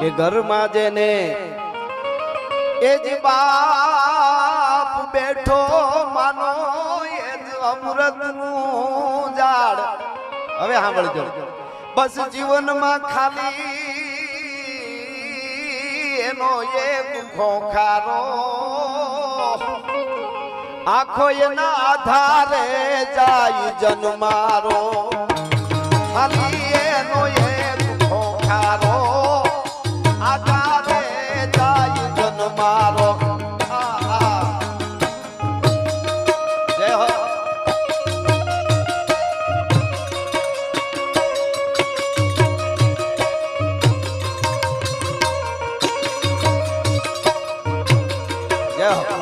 કે ઘરમાં જેને એ જ બાપ બેઠો માનો એ જ અમૃતનું ઝાડ. હવે સાંભળજો, બસ જીવનમાં ખાલી એનો એક ખોખારો, આખો એના આધારે જાય જન્મારો. ખાલી એનો એક ખોખારો, આધારે જાય જન્મારો. જય હો. જય હો.